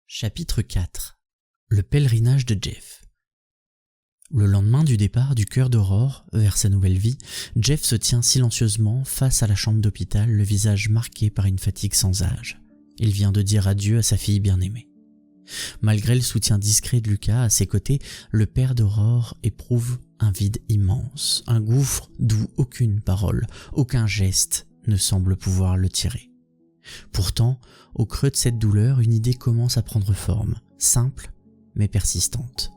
Chapitre 4. Le pèlerinage de Jeff. Le lendemain du départ du cœur d'Aurore vers sa nouvelle vie, Jeff se tient silencieusement face à la chambre d'hôpital, le visage marqué par une fatigue sans âge. Il vient de dire adieu à sa fille bien-aimée. Malgré le soutien discret de Lucas à ses côtés, le père d'Aurore éprouve un vide immense, un gouffre d'où aucune parole, aucun geste ne semble pouvoir le tirer. Pourtant, au creux de cette douleur, une idée commence à prendre forme, simple mais persistante.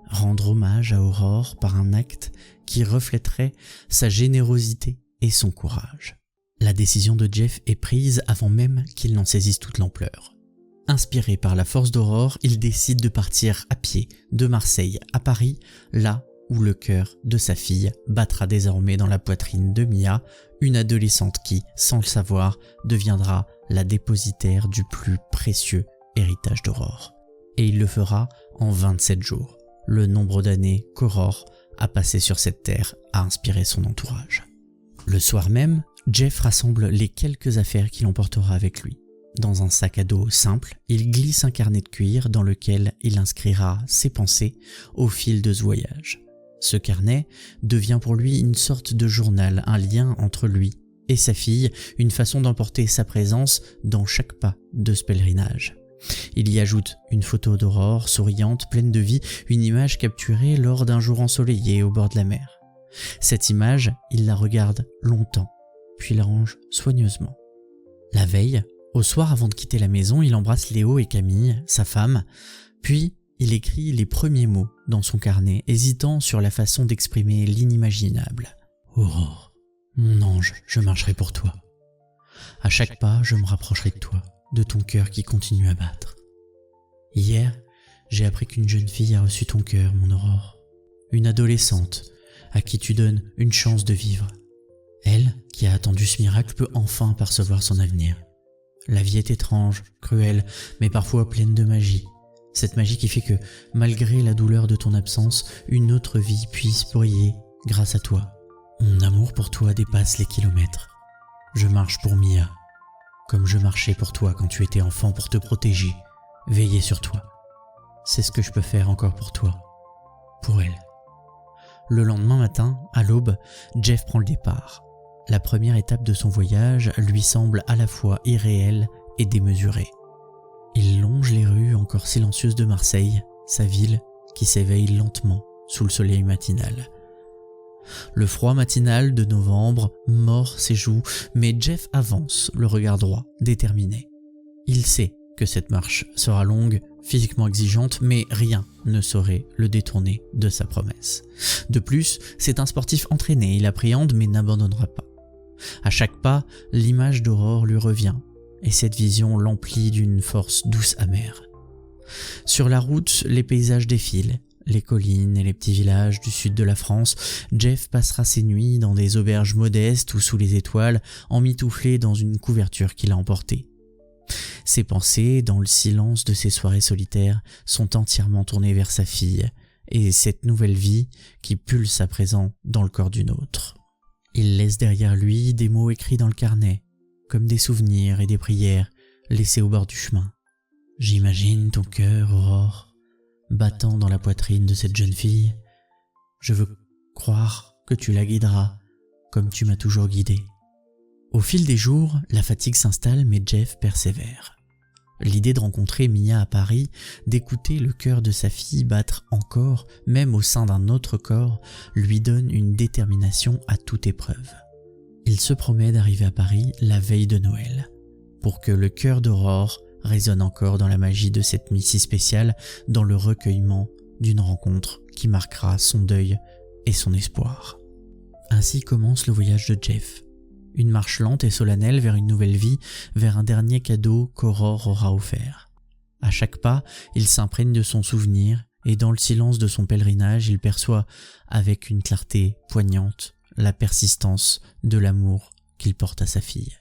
Rendre hommage à Aurore par un acte qui reflèterait sa générosité et son courage. La décision de Jeff est prise avant même qu'il n'en saisisse toute l'ampleur. Inspiré par la force d'Aurore, il décide de partir à pied de Marseille à Paris, là où le cœur de sa fille battra désormais dans la poitrine de Mia, une adolescente qui, sans le savoir, deviendra la dépositaire du plus précieux héritage d'Aurore. Et il le fera en 27 jours, le nombre d'années qu'Aurore a passé sur cette terre à inspirer son entourage. Le soir même, Jeff rassemble les quelques affaires qu'il emportera avec lui. Dans un sac à dos simple, il glisse un carnet de cuir dans lequel il inscrira ses pensées au fil de ce voyage. Ce carnet devient pour lui une sorte de journal, un lien entre lui et sa fille, une façon d'emporter sa présence dans chaque pas de ce pèlerinage. Il y ajoute une photo d'Aurore, souriante, pleine de vie, une image capturée lors d'un jour ensoleillé au bord de la mer. Cette image, il la regarde longtemps, puis la range soigneusement. La veille, au soir avant de quitter la maison, il embrasse Léo et Camille, sa femme, puis il écrit les premiers mots dans son carnet, hésitant sur la façon d'exprimer l'inimaginable. « Aurore, mon ange, je marcherai pour toi. À chaque pas, je me rapprocherai de toi, de ton cœur qui continue à battre. Hier, j'ai appris qu'une jeune fille a reçu ton cœur, mon Aurore. Une adolescente à qui tu donnes une chance de vivre. Elle, qui a attendu ce miracle, peut enfin percevoir son avenir. La vie est étrange, cruelle, mais parfois pleine de magie. Cette magie qui fait que, malgré la douleur de ton absence, une autre vie puisse briller grâce à toi. Mon amour pour toi dépasse les kilomètres. Je marche pour Mia, comme je marchais pour toi quand tu étais enfant, pour te protéger, veiller sur toi. C'est ce que je peux faire encore pour toi, pour elle. » Le lendemain matin, à l'aube, Jeff prend le départ. La première étape de son voyage lui semble à la fois irréelle et démesurée. Il longe les rues encore silencieuses de Marseille, sa ville qui s'éveille lentement sous le soleil matinal. Le froid matinal de novembre mord ses joues, mais Jeff avance, le regard droit, déterminé. Il sait que cette marche sera longue, physiquement exigeante, mais rien ne saurait le détourner de sa promesse. De plus, c'est un sportif entraîné, il appréhende mais n'abandonnera pas. À chaque pas, l'image d'Aurore lui revient, et cette vision l'emplit d'une force douce amère. Sur la route, les paysages défilent, les collines et les petits villages du sud de la France. Jeff passera ses nuits dans des auberges modestes ou sous les étoiles, emmitouflé dans une couverture qu'il a emportée. Ses pensées, dans le silence de ses soirées solitaires, sont entièrement tournées vers sa fille et cette nouvelle vie qui pulse à présent dans le corps d'une autre. Il laisse derrière lui des mots écrits dans le carnet, comme des souvenirs et des prières laissées au bord du chemin. J'imagine ton cœur, Aurore, battant dans la poitrine de cette jeune fille. Je veux croire que tu la guideras comme tu m'as toujours guidé. Au fil des jours, la fatigue s'installe mais Jeff persévère. L'idée de rencontrer Mia à Paris, d'écouter le cœur de sa fille battre encore, même au sein d'un autre corps, lui donne une détermination à toute épreuve. Il se promet d'arriver à Paris la veille de Noël, pour que le cœur d'Aurore résonne encore dans la magie de cette nuit si spéciale, dans le recueillement d'une rencontre qui marquera son deuil et son espoir. Ainsi commence le voyage de Jeff. Une marche lente et solennelle vers une nouvelle vie, vers un dernier cadeau qu'Aurore aura offert. À chaque pas, il s'imprègne de son souvenir et dans le silence de son pèlerinage, il perçoit avec une clarté poignante la persistance de l'amour qu'il porte à sa fille.